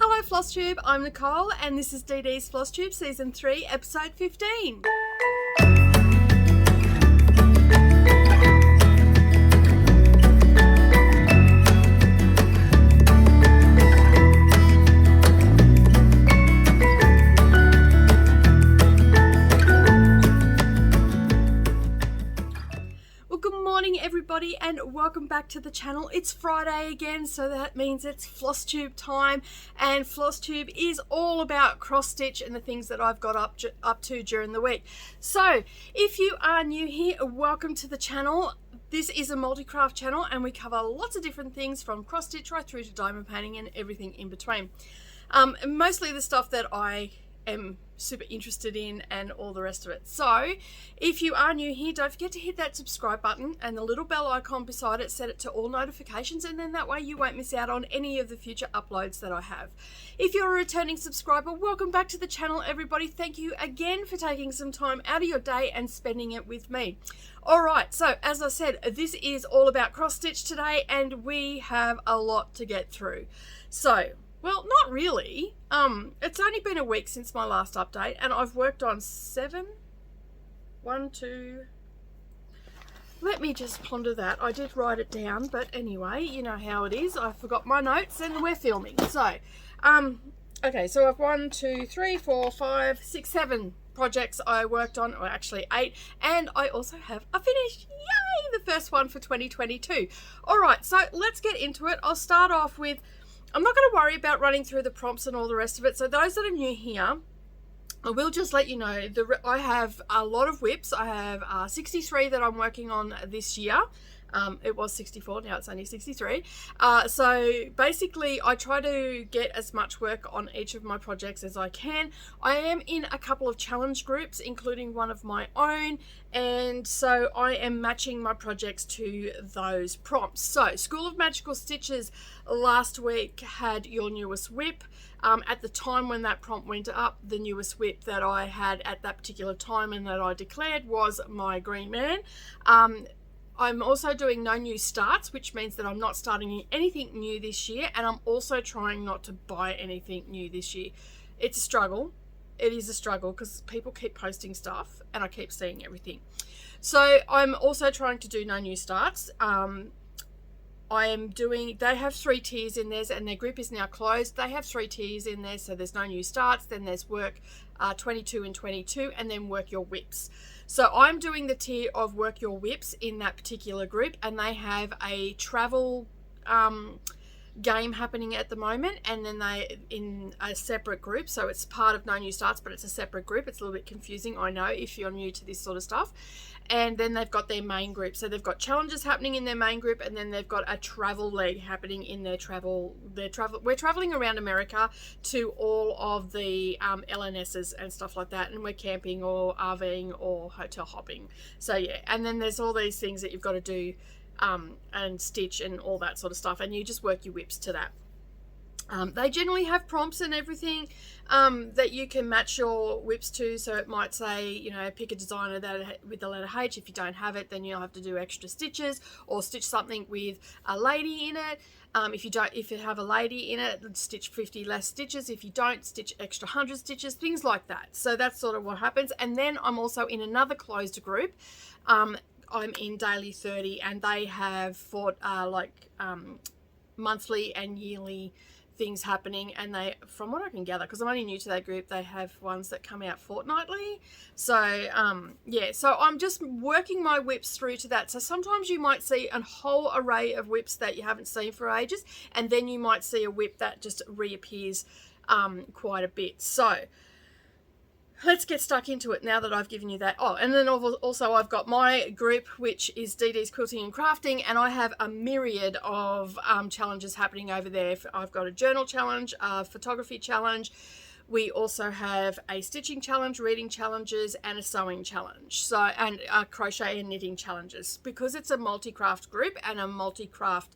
Hello Flosstube, I'm Nicole and this is DDs Flosstube Season 3, Episode 15. Everybody, and welcome back to the channel. It's Friday again, so that means it's Flosstube time, and Flosstube is all about cross stitch and the things that I've got up to during the week. So if you are new here, welcome to the channel. This is a multi-craft channel and we cover lots of different things from cross stitch right through to diamond painting and everything in between. Mostly the stuff that I am super interested in and all the rest of it. So if you are new here, don't forget to hit that subscribe button and the little bell icon beside it, set it to all notifications, and then that way you won't miss out on any of the future uploads that I have. If you're a returning subscriber, welcome back to the channel, everybody. Thank you again for taking some time out of your day and spending it with me. All right, so as I said, this is all about cross stitch today and we have a lot to get through. So well, not really. It's only been a week since my last update and I've worked on 7. Let me just ponder that. I did write it down, but anyway, you know how it is. I forgot my notes and we're filming. So, okay, so I've 1, 2, 3, 4, 5, 6, 7 projects I worked on, or actually 8, and I also have a finish. Yay! The first one for 2022. All right, so let's get into it. I'll start off with, I'm not going to worry about running through the prompts and all the rest of it. So those that are new here, I will just let you know, I have a lot of whips. I have 63 that I'm working on this year. It was 64, now it's only 63. So basically I try to get as much work on each of my projects as I can. I am in a couple of challenge groups, including one of my own, and so I am matching my projects to those prompts. So School of Magical Stitches last week had your newest whip. At the time when that prompt went up, the newest whip that I had at that particular time and that I declared was my Green Man. I'm also doing no new starts, which means that I'm not starting anything new this year, and I'm also trying not to buy anything new this year. It's a struggle. It is a struggle because people keep posting stuff and I keep seeing everything. So I'm also trying to do no new starts. They have 3 tiers in theirs and their group is now closed. They have 3 tiers in there, so there's no new starts, then there's work 22 and 22, and then work your whips. So I'm doing the tier of work your whips in that particular group, and they have a travel game happening at the moment, and then they in a separate group, so it's part of no new starts but it's a separate group. It's a little bit confusing, I know, if you're new to this sort of stuff. And then they've got their main group, so they've got challenges happening in their main group, and then they've got a travel league happening in their travel. We're traveling around America to all of the LNSs and stuff like that, and we're camping or RVing or hotel hopping. So yeah, and then there's all these things that you've got to do and stitch and all that sort of stuff, and you just work your whips to that. They generally have prompts and everything that you can match your whips to. So it might say, you know, pick a designer that with the letter H. If you don't have it, then you'll have to do extra stitches or stitch something with a lady in it. If you have a lady in it, stitch 50 less stitches. If you don't, stitch extra 100 stitches, things like that. So that's sort of what happens. And then I'm also in another closed group. I'm in Daily 30, and they have monthly and yearly things happening, and they, from what I can gather, because I'm only new to that group, they have ones that come out fortnightly. So yeah, so I'm just working my whips through to that. So sometimes you might see a whole array of whips that you haven't seen for ages, and then you might see a whip that just reappears quite a bit. So let's get stuck into it now that I've given you that. Oh, and then also I've got my group, which is DDs Quilting and Crafting, and I have a myriad of challenges happening over there. I've got a journal challenge, a photography challenge. We also have a stitching challenge, reading challenges, and a sewing challenge. So, and crochet and knitting challenges. Because it's a multi-craft group and a multi-craft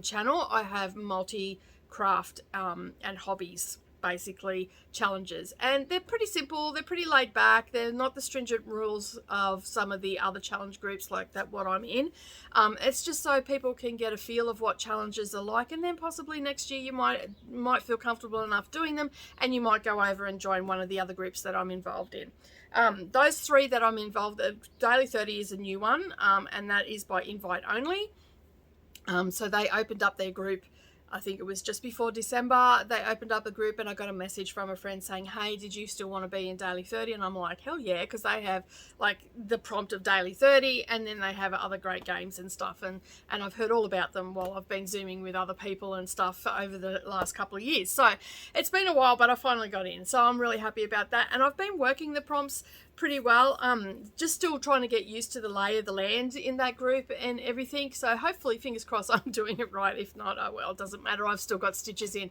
channel, I have multi-craft and hobbies basically challenges, and they're pretty simple, they're pretty laid back, they're not the stringent rules of some of the other challenge groups like that what I'm in. It's just so people can get a feel of what challenges are like, and then possibly next year you might feel comfortable enough doing them, and you might go over and join one of the other groups that I'm involved in. Those 3 that I'm involved in, Daily 30 is a new one, and that is by invite only. So they opened up their group, I think it was just before December. They opened up a group, and I got a message from a friend saying, hey, did you still want to be in Daily 30? And I'm like, hell yeah, because they have like the prompt of Daily 30, and then they have other great games and stuff, and I've heard all about them while I've been Zooming with other people and stuff over the last couple of years. So it's been a while, but I finally got in, so I'm really happy about that. And I've been working the prompts pretty well, just still trying to get used to the lay of the land in that group and everything, so hopefully, fingers crossed, I'm doing it right. If not, oh well, it doesn't matter, I've still got stitches in.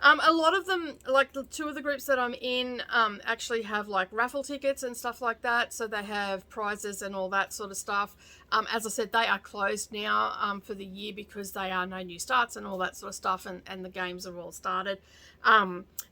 A lot of them, like the 2 of the groups that I'm in, actually have like raffle tickets and stuff like that, so they have prizes and all that sort of stuff. As I said, they are closed now for the year because they are no new starts and all that sort of stuff, and the games are all started.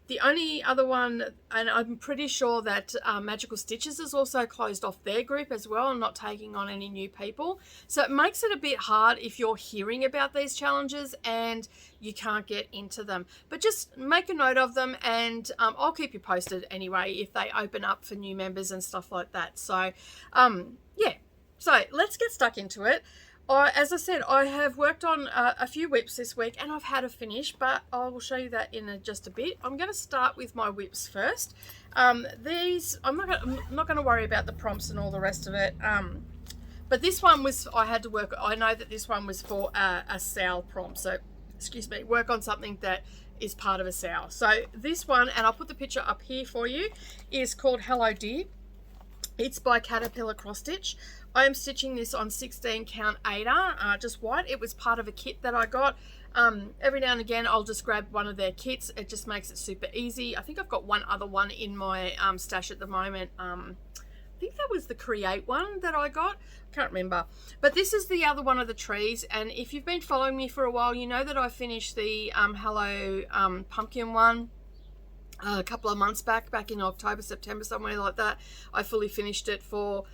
The only other one, and I'm pretty sure that Magical Stitches is also closed off their group as well and not taking on any new people. So it makes it a bit hard if you're hearing about these challenges and you can't get into them. But just make a note of them, and I'll keep you posted anyway if they open up for new members and stuff like that. So, yeah. So let's get stuck into it. As I said, I have worked on a few whips this week, and I've had a finish, but I will show you that in just a bit. I'm going to start with my whips first. These, I'm not going to worry about the prompts and all the rest of it. But this one was, I had to work, I know that this one was for a SAL prompt. So, excuse me, work on something that is part of a SAL. So this one, and I'll put the picture up here for you, is called Hello Dear. It's by Caterpillar Cross Stitch. I am stitching this on 16 count Aida, just white. It was part of a kit that I got. Every now and again, I'll just grab one of their kits. It just makes it super easy. I think I've got one other one in my stash at the moment. I think that was the Create one that I got. Can't remember. But this is the other one of the trees. And if you've been following me for a while, you know that I finished the Hello Pumpkin one a couple of months back in October, September, somewhere like that. I fully finished it for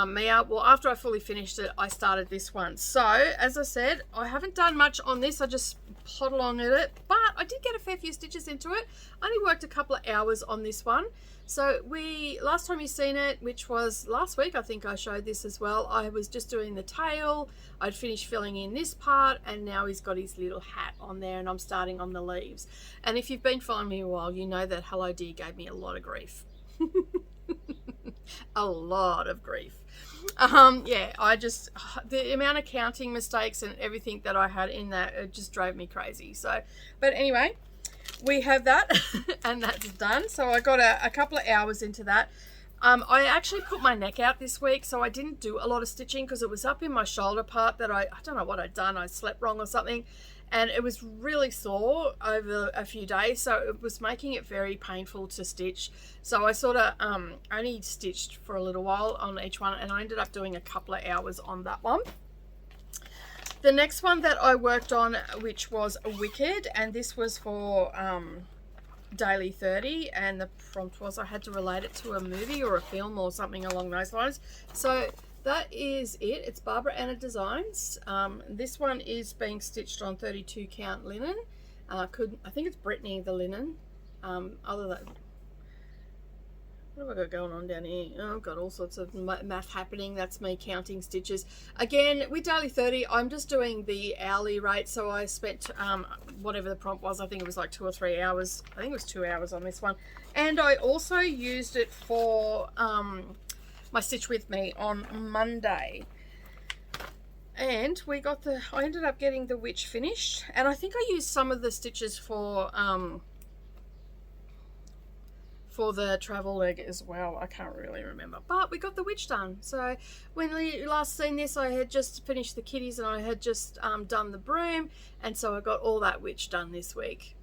Mia. Well, after I fully finished it, I started this one. So, as I said, I haven't done much on this. I just plod along at it, but I did get a fair few stitches into it. I only worked a couple of hours on this one. So last time you seen it, which was last week, I think I showed this as well, I was just doing the tail. I'd finished filling in this part, and now he's got his little hat on there, and I'm starting on the leaves. And if you've been following me a while, you know that Hello Dear gave me a lot of grief. A lot of grief. Yeah, the amount of counting mistakes and everything that I had in that, it just drove me crazy. So, but anyway, we have that and that's done. So I got a couple of hours into that. I actually put my neck out this week, so I didn't do a lot of stitching because it was up in my shoulder part that I don't know what I'd done. I slept wrong or something, and it was really sore over a few days, so it was making it very painful to stitch. So I sort of only stitched for a little while on each one, and I ended up doing a couple of hours on that one. The next one that I worked on, which was Wicked, and this was for Daily 30, and the prompt was I had to relate it to a movie or a film or something along those lines. So that is it. It's Barbara Anna Designs. This one is being stitched on 32 count linen. I think it's Brittany the linen. Other than, what have I got going on down here? Oh, I've got all sorts of math happening. That's me counting stitches. Again, with Daily 30, I'm just doing the hourly rate. So I spent whatever the prompt was. I think it was like 2 or 3 hours. I think it was 2 hours on this one. And I also used it for my Stitch With Me on Monday. And I ended up getting the witch finished. And I think I used some of the stitches for the travel leg as well. I can't really remember, but we got the witch done. So when we last seen this, I had just finished the kitties and I had just done the broom, and so I got all that witch done this week.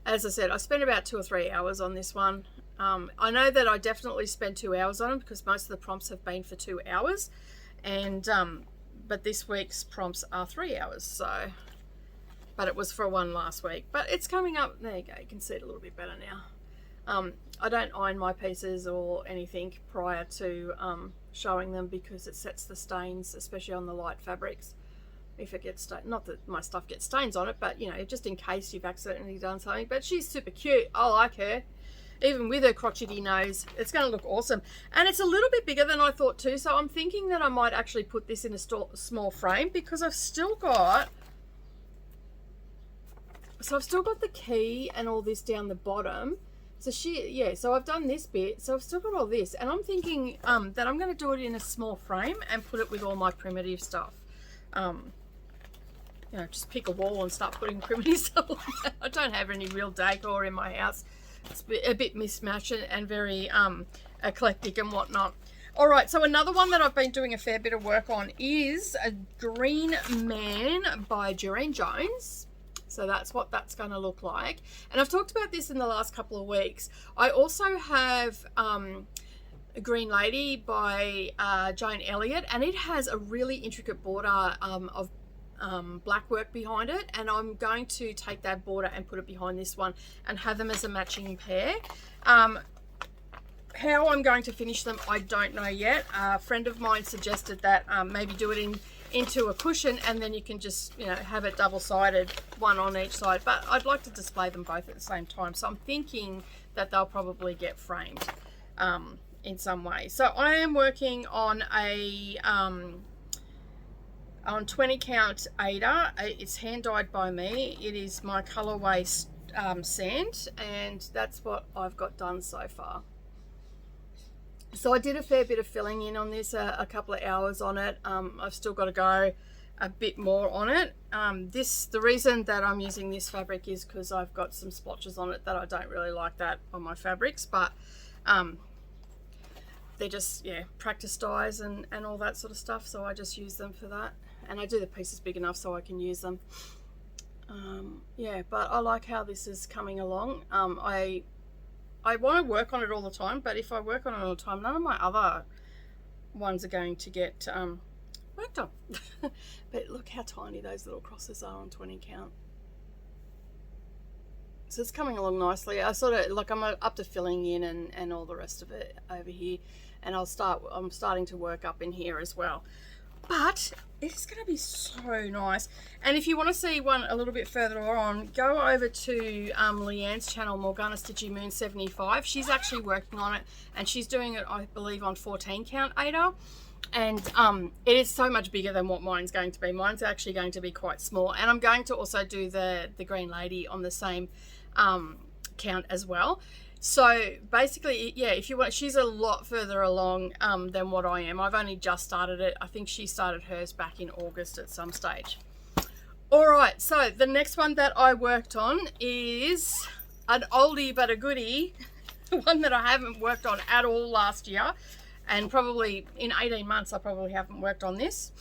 As I said, I spent about 2 or 3 hours on this one. I know that I definitely spent 2 hours on it because most of the prompts have been for 2 hours, and but this week's prompts are 3 hours. So but it was for one last week. But it's coming up. There you go, you can see it a little bit better now. I don't iron my pieces or anything prior to showing them, because it sets the stains, especially on the light fabrics. If it gets stained, not that my stuff gets stains on it, but you know, just in case you've accidentally done something. But she's super cute. I like her. Even with her crotchety nose, it's going to look awesome. And it's a little bit bigger than I thought too, so I'm thinking that I might actually put this in a small frame, because I've still got the key and all this down the bottom. So so I've done this bit, so I've still got all this, and I'm thinking that I'm going to do it in a small frame and put it with all my primitive stuff. You know, just pick a wall and start putting primitive stuff on that. I don't have any real decor in my house. It's a bit mismatched and very eclectic and whatnot. All right, so another one that I've been doing a fair bit of work on is a Green Man by Geraine Jones. So that's what that's going to look like. And I've talked about this in the last couple of weeks. I also have a Green Lady by Jane Elliott, and it has a really intricate border of black work behind it, and I'm going to take that border and put it behind this one and have them as a matching pair. How I'm going to finish them, I don't know yet. A friend of mine suggested that maybe do it into a cushion, and then you can just, you know, have it double-sided, one on each side. But I'd like to display them both at the same time, so I'm thinking that they'll probably get framed in some way. So I am working on a on 20 count Ada. It's hand dyed by me. It is my colorway sand, and that's what I've got done so far. So I did a fair bit of filling in on this, a couple of hours on it. I've still got to go a bit more on it. The reason that I'm using this fabric is because I've got some splotches on it that I don't really like that on my fabrics, but they're just, yeah, practice dyes and all that sort of stuff, so I just use them for that. And I do the pieces big enough so I can use them. Yeah, but I like how this is coming along. I want to work on it all the time, but if I work on it all the time, none of my other ones are going to get worked on. But look how tiny those little crosses are on 20 count. So it's coming along nicely. I sort of, like, I'm up to filling in and all the rest of it over here, and I'm starting to work up in here as well. But it's going to be so nice. And if you want to see one a little bit further on, go over to Leanne's channel, Morgana Stitchy Moon 75. She's actually working on it, and she's doing it, I believe, on 14 count Ada. And it is so much bigger than what mine's going to be. Mine's actually going to be quite small. And I'm going to also do the Green Lady on the same count as well. So basically, yeah, if you want, she's a lot further along than what I am. I've only just started it. I think she started hers back in August at some stage. All right, so the next one that I worked on is an oldie but a goodie, one that I haven't worked on at all last year, and probably in 18 months I probably haven't worked on this.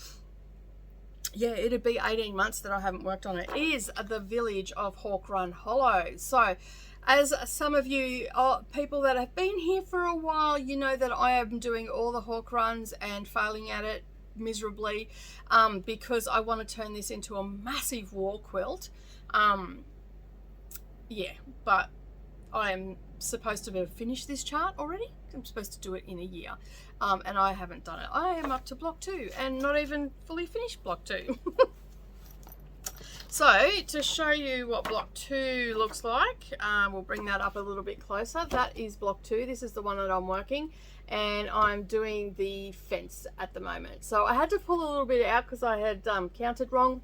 Yeah, it'd be 18 months that I haven't worked on it. It is the Village of Hawk Run Hollow. So as some of you people that have been here for a while, you know that I am doing all the hawk runs and failing at it miserably because I want to turn this into a massive wall quilt. Yeah, but I am supposed to have finished this chart already. I'm supposed to do it in a year, and I haven't done it. I am up to block 2 and not even fully finished block 2. So to show you what block 2 looks like, we'll bring that up a little bit closer. That is block 2. This is the one that I'm working, and I'm doing the fence at the moment. So I had to pull a little bit out because I had counted wrong,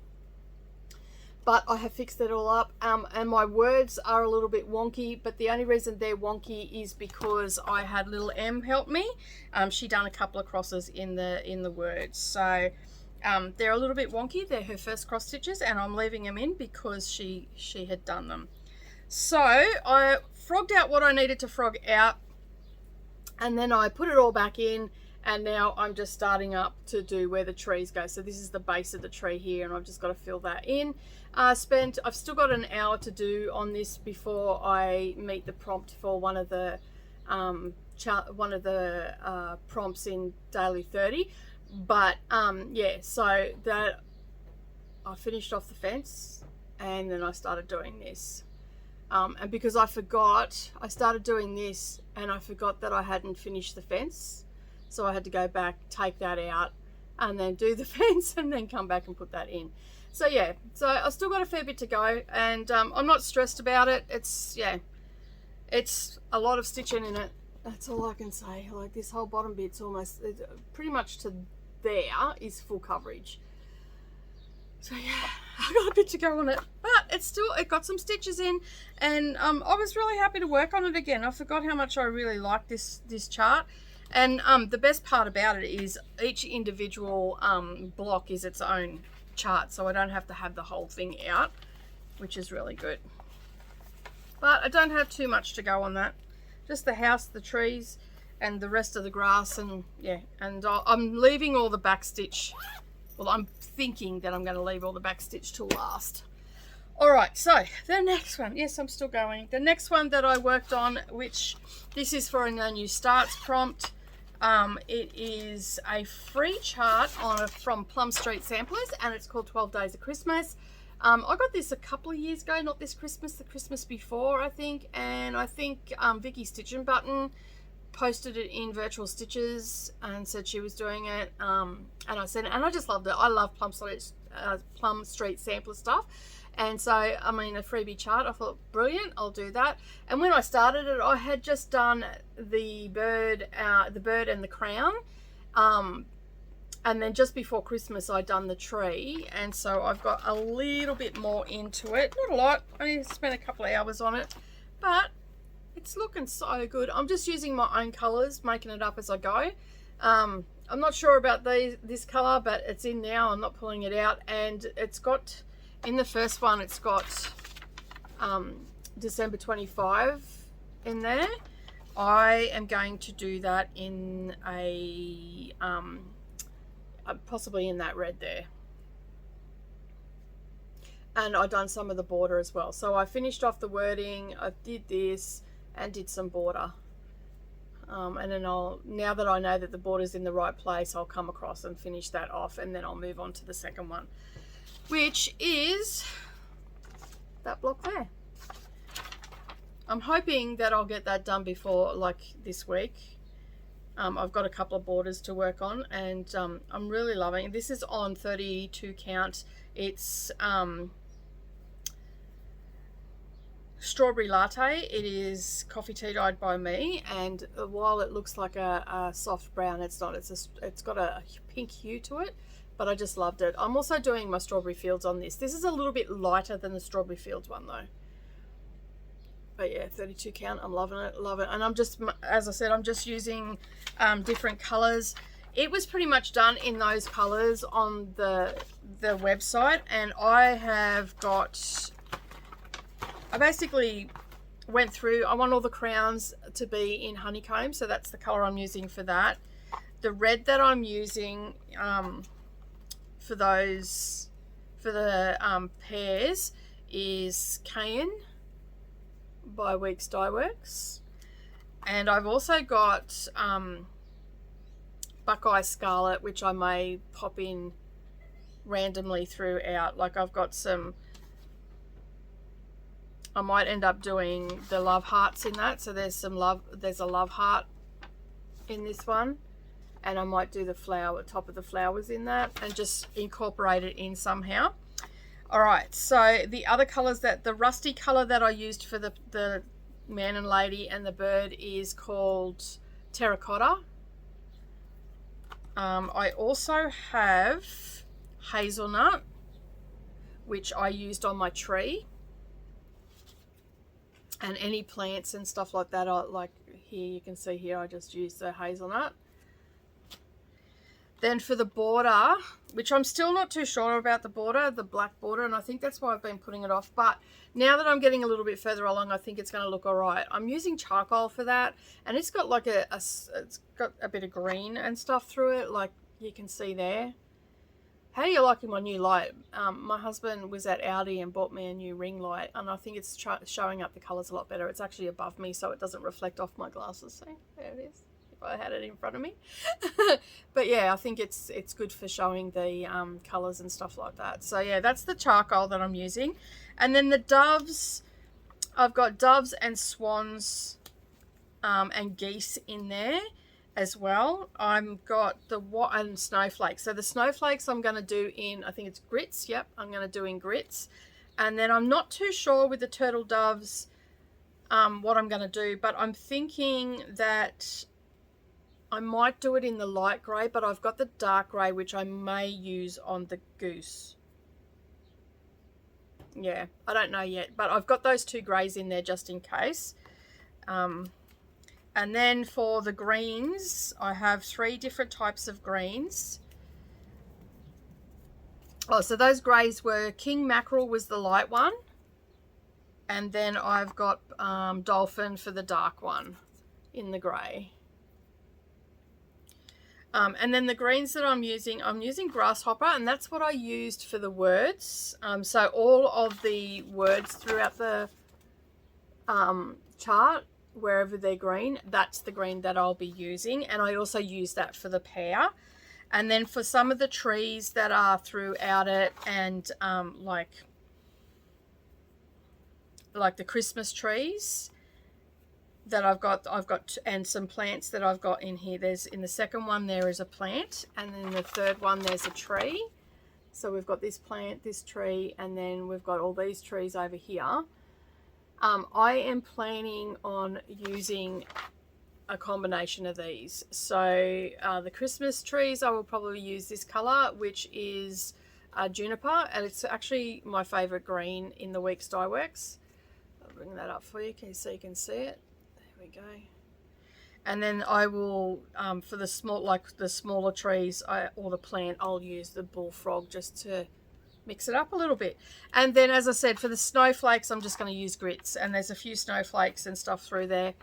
but I have fixed it all up, and my words are a little bit wonky, but the only reason they're wonky is because I had little M help me. She done a couple of crosses in the words, so they're a little bit wonky. They're her first cross stitches, and I'm leaving them in because she had done them. So I frogged out what I needed to frog out, and then I put it all back in, and now I'm just starting up to do where the trees go. So this is the base of the tree here, and I've just got to fill that in. I've still got an hour to do on this before I meet the prompt for one of the prompts in Daily 30. But yeah, so that I finished off the fence. and then I started doing this. And because I forgot, I started doing this and I forgot that I hadn't finished the fence. So I had to go back, take that out, and then do the fence and then come back and put that in. So yeah, so I've still got a fair bit to go, and I'm not stressed about it. It's a lot of stitching in it. That's all I can say. Like, this whole bottom bit's almost pretty much to there is full coverage. So yeah, I've got a bit to go on it, but it got some stitches in, and I was really happy to work on it again. I forgot how much I really like this chart. And the best part about it is each individual block is its own chart, so I don't have to have the whole thing out, which is really good. But I don't have too much to go on that. Just the house, the trees, and the rest of the grass, and yeah. And I'm leaving all the back stitch. Well, I'm thinking that I'm going to leave all the back stitch till last. All right, so the next one, yes, I'm still going. The next one that I worked on, which this is for a new starts prompt. It is a free chart from Plum Street Samplers, and it's called 12 Days of Christmas. I got this a couple of years ago, not this Christmas, the Christmas before, I think. And I think Vicky Stitch and Button posted it in Virtual Stitches and said she was doing it. And I said, and I just loved it. I love Plum Street Sampler stuff. And so, I mean, a freebie chart, I thought, brilliant, I'll do that. And when I started it, I had just done the bird and the crown. And then just before Christmas, I'd done the tree. And so I've got a little bit more into it. Not a lot, I only spent a couple of hours on it. But it's looking so good. I'm just using my own colours, making it up as I go. I'm not sure about this colour, but it's in now. I'm not pulling it out. And it's got... in the first one, it's got December 25 in there. I am going to do that in a possibly in that red there. And I've done some of the border as well. So I finished off the wording. I did this and did some border. And then now that I know that the border's in the right place, I'll come across and finish that off, and then I'll move on to the second one, which is that block there. I'm hoping that I'll get that done before, like, this week. I've got a couple of borders to work on, and I'm really loving it. This is on 32 count. It's strawberry latte. It is coffee tea dyed by me, and while it looks like a soft brown, it's not. It's got a pink hue to it. But I just loved it. I'm also doing my Strawberry Fields on this. This is a little bit lighter than the Strawberry Fields one though. But yeah, 32 count, I'm loving it, love it. And I'm just, as I said, I'm just using different colors. It was pretty much done in those colors on the website. And I basically went through, I want all the crowns to be in honeycomb. So that's the color I'm using for that. The red that I'm using, for the pairs is Cayenne by Weeks Dye Works, and I've also got Buckeye Scarlet, which I may pop in randomly throughout. Like, I've got some, I might end up doing the love hearts in that, so there's a love heart in this one. And I might do the flower, top of the flowers in that, and just incorporate it in somehow. All right, so the other colors, the rusty color that I used for the man and lady and the bird is called Terracotta. I also have Hazelnut, which I used on my tree. And any plants and stuff like that, like here, you can see here, I just used the hazelnut. Then for the border, which I'm still not too sure about the border, the black border, and I think that's why I've been putting it off. But now that I'm getting a little bit further along, I think it's going to look all right. I'm using charcoal for that, and it's got like it's got a bit of green and stuff through it, like you can see there. How are you liking my new light? My husband was at Aldi and bought me a new ring light, and I think it's showing up the colours a lot better. It's actually above me, so it doesn't reflect off my glasses. See, there it is. if I had it in front of me. But yeah, I think it's good for showing the colours and stuff like that. So yeah, that's the charcoal that I'm using. And then the doves, I've got doves and swans and geese in there as well. I've got the and snowflakes. So the snowflakes I'm going to do in, I think it's grits. Yep, I'm going to do in grits. And then I'm not too sure with the turtle doves what I'm going to do, but I'm thinking that I might do it in the light grey, but I've got the dark grey which I may use on the goose. Yeah, I don't know yet, but I've got those two greys in there just in case. And then for the greens, I have 3 different types of greens. Oh, so those greys were King Mackerel was the light one. And then I've got Dolphin for the dark one in the grey. And then the greens that I'm using Grasshopper, and that's what I used for the words. So all of the words throughout the chart, wherever they're green, that's the green that I'll be using. And I also use that for the pear. And then for some of the trees that are throughout it, and like the Christmas trees that I've got, and some plants that I've got in here. There's, in the second one there is a plant, and then the third one there's a tree. So we've got this plant, this tree, and then we've got all these trees over here. I am planning on using a combination of these. So the Christmas trees, I will probably use this color, which is Juniper, and it's actually my favorite green in the Weeks Dye Works. I'll bring that up for you so you can see it. There we go. And then I will, for the smaller trees or the plant, I'll use the bullfrog just to mix it up a little bit. And then, as I said, for the snowflakes, I'm just going to use grits, and there's a few snowflakes and stuff through there.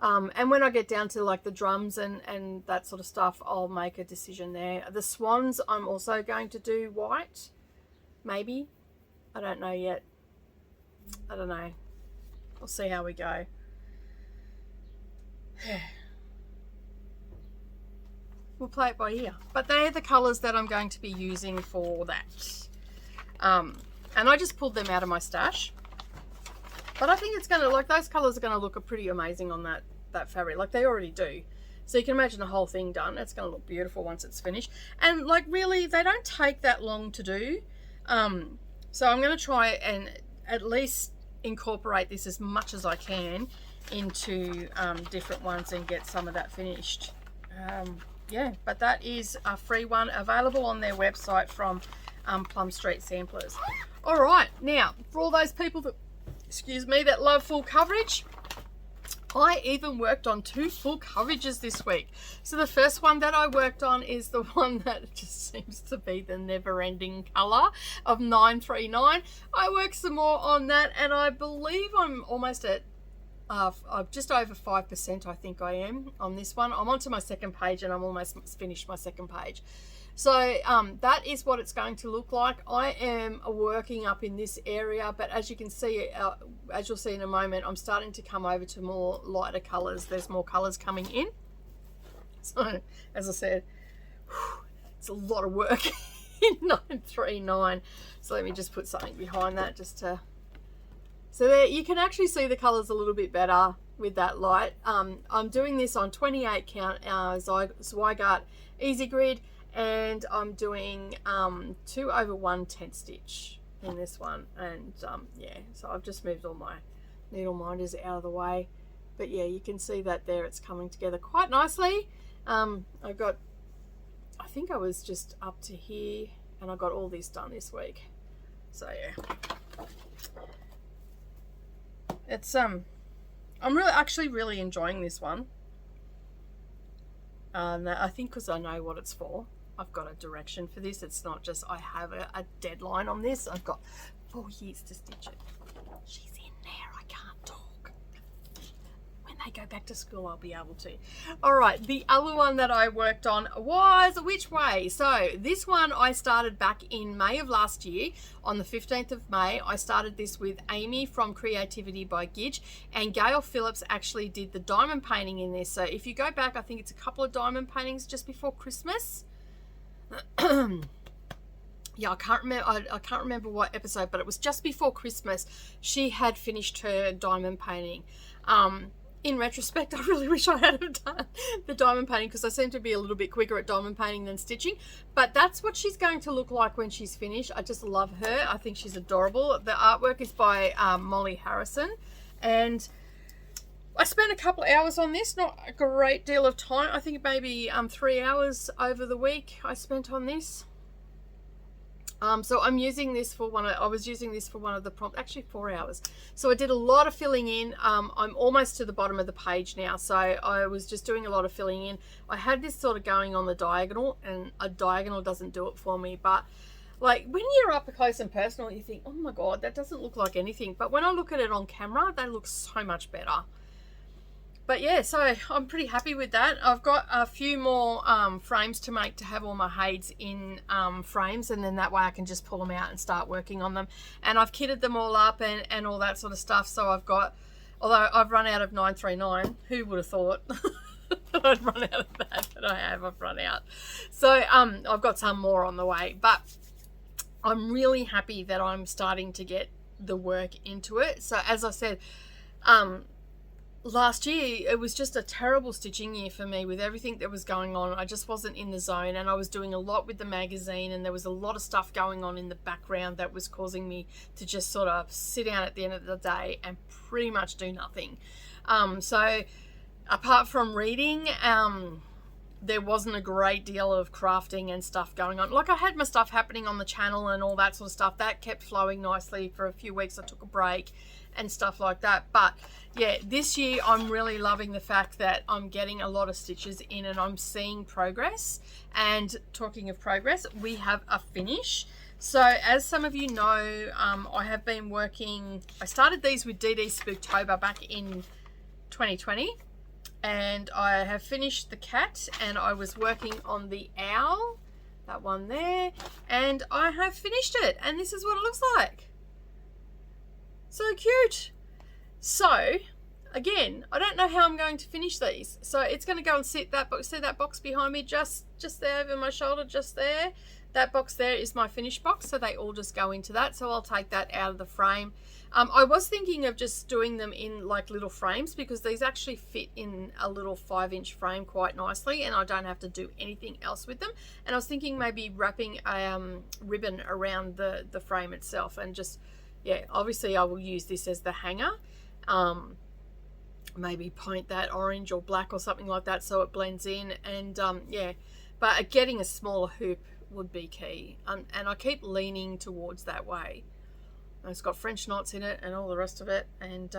And when I get down to like the drums and that sort of stuff, I'll make a decision there. The swans, I'm also going to do white, maybe. I don't know yet. I don't know. We'll see how we go. We'll play it by ear. But they're the colours that I'm going to be using for that. And I just pulled them out of my stash. But I think it's going to, like, those colours are going to look pretty amazing on that fabric. Like, they already do. So you can imagine the whole thing done. It's going to look beautiful once it's finished. And, like, really, they don't take that long to do. So I'm going to try and at least incorporate this as much as I can into different ones and get some of that finished. Yeah, but that is a free one available on their website from Plum Street Samplers. All right, now for all those people that, excuse me, that love full coverage, I even worked on 2 full coverages this week. So the first one that I worked on is the one that just seems to be the never-ending colour of 939. I worked some more on that, and I believe I'm almost at just over 5%, I think I am on this one. I'm onto my second page and I'm almost finished my second page. So that is what it's going to look like. I am working up in this area, but as you can see, as you'll see in a moment, I'm starting to come over to more lighter colours. There's more colours coming in. So as I said, it's a lot of work in 939. So let me just put something behind that just to... So there, you can actually see the colours a little bit better with that light. I'm doing this on 28 count Zweigart Easy Grid, and I'm doing 2/1 10 stitch in this one. And yeah, so I've just moved all my needle minders out of the way. But yeah, you can see that there, it's coming together quite nicely. I think I was just up to here, and I got all this done this week. So yeah. It's I'm actually really enjoying this one. I think because I know what it's for. I've got a direction for this. It's not just I have a deadline on this. I've got 4 years to stitch it. She's in there. I can't talk. When they go back to school, I'll be able to. All right, the other one that I worked on was Which Way. So this one I started back in May of last year. On the 15th of May, I started this with Amy from Creativity by Gidge, and Gail Phillips actually did the diamond painting in this. So if you go back, I think it's a couple of diamond paintings just before Christmas. Yeah, I can't remember what episode, but it was just before Christmas. She had finished her diamond painting. In retrospect, I really wish I had have done the diamond painting, because I seem to be a little bit quicker at diamond painting than stitching. But that's what she's going to look like when she's finished. I just love her. I think she's adorable. The artwork is by Molly Harrison, and I spent a couple of hours on this, not a great deal of time. I think maybe 3 hours over the week I spent on this. So I'm using this for I was using this for one of the prompts, actually 4 hours. So I did a lot of filling in. I'm almost to the bottom of the page now. So I was just doing a lot of filling in. I had this sort of going on the diagonal, and a diagonal doesn't do it for me. But like when you're up close and personal, you think, oh my God, that doesn't look like anything. But when I look at it on camera, they look so much better. But yeah, so I'm pretty happy with that. I've got a few more frames to make to have all my heids in frames, and then that way I can just pull them out and start working on them. And I've kitted them all up and all that sort of stuff. So I've got, although I've run out of 939, who would have thought that I'd run out of that? But I've run out. So I've got some more on the way. But I'm really happy that I'm starting to get the work into it. So as I said, last year it was just a terrible stitching year for me with everything that was going on. I just wasn't in the zone, and I was doing a lot with the magazine, and there was a lot of stuff going on in the background that was causing me to just sort of sit down at the end of the day and pretty much do nothing. So apart from reading, there wasn't a great deal of crafting and stuff going on. Like I had my stuff happening on the channel and all that sort of stuff. That kept flowing nicely for a few weeks. I took a break and stuff like that. But yeah, this year I'm really loving the fact that I'm getting a lot of stitches in and I'm seeing progress. And talking of progress, we have a finish. So as some of you know, I have been working, I started these with DDs Flosstube back in 2020. And I have finished the cat, and I was working on the owl, that one there, and I have finished it, and this is what it looks like. So cute. So again, I don't know how I'm going to finish these, so it's going to go and sit that box. See that box behind me, just there over my shoulder, just there. That box there is my finish box, so they all just go into that. So I'll take that out of the frame. I was thinking of just doing them in like little frames, because these actually fit in a little 5-inch frame quite nicely, and I don't have to do anything else with them. And I was thinking maybe wrapping a ribbon around the frame itself, and just, yeah, obviously I will use this as the hanger. Maybe paint that orange or black or something like that so it blends in, and yeah, but getting a smaller hoop would be key, and I keep leaning towards that way. It's got French knots in it and all the rest of it, and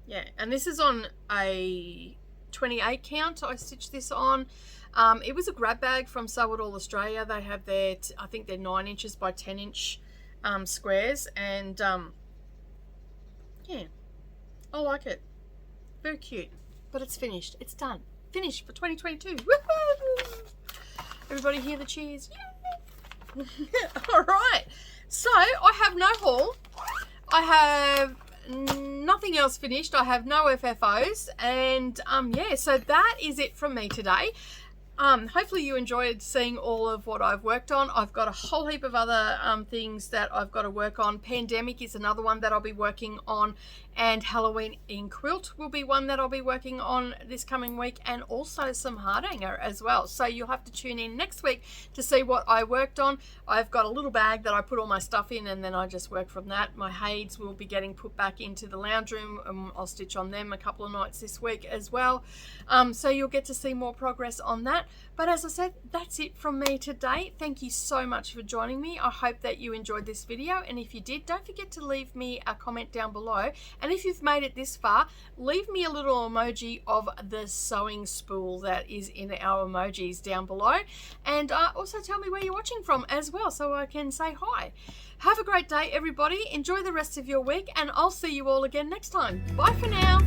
yeah, and this is on a 28 count. I stitched this on. It was a grab bag from Sew It All Australia. They have their, I think they're 9 inches by 10 inch squares, and yeah, I like it. Very cute. But it's finished. It's done. Finished for 2022. Woohoo! Everybody hear the cheers? Yay! All right. So I have no haul. I have nothing else finished. I have no FFOs, and yeah, so that is it from me today. Hopefully you enjoyed seeing all of what I've worked on. I've got a whole heap of other things that I've got to work on. Pandemic is another one that I'll be working on, and Halloween in Quilt will be one that I'll be working on this coming week, and also some hardhanger as well. So you'll have to tune in next week to see what I worked on. I've got a little bag that I put all my stuff in, and then I just work from that. My heids will be getting put back into the lounge room, and I'll stitch on them a couple of nights this week as well. So you'll get to see more progress on that. But as I said, that's it from me today. Thank you so much for joining me. I hope that you enjoyed this video, and if you did, don't forget to leave me a comment down below. And if you've made it this far, leave me a little emoji of the sewing spool that is in our emojis down below, and also tell me where you're watching from as well, so I can say hi. Have a great day, everybody. Enjoy the rest of your week, and I'll see you all again next time. Bye for now.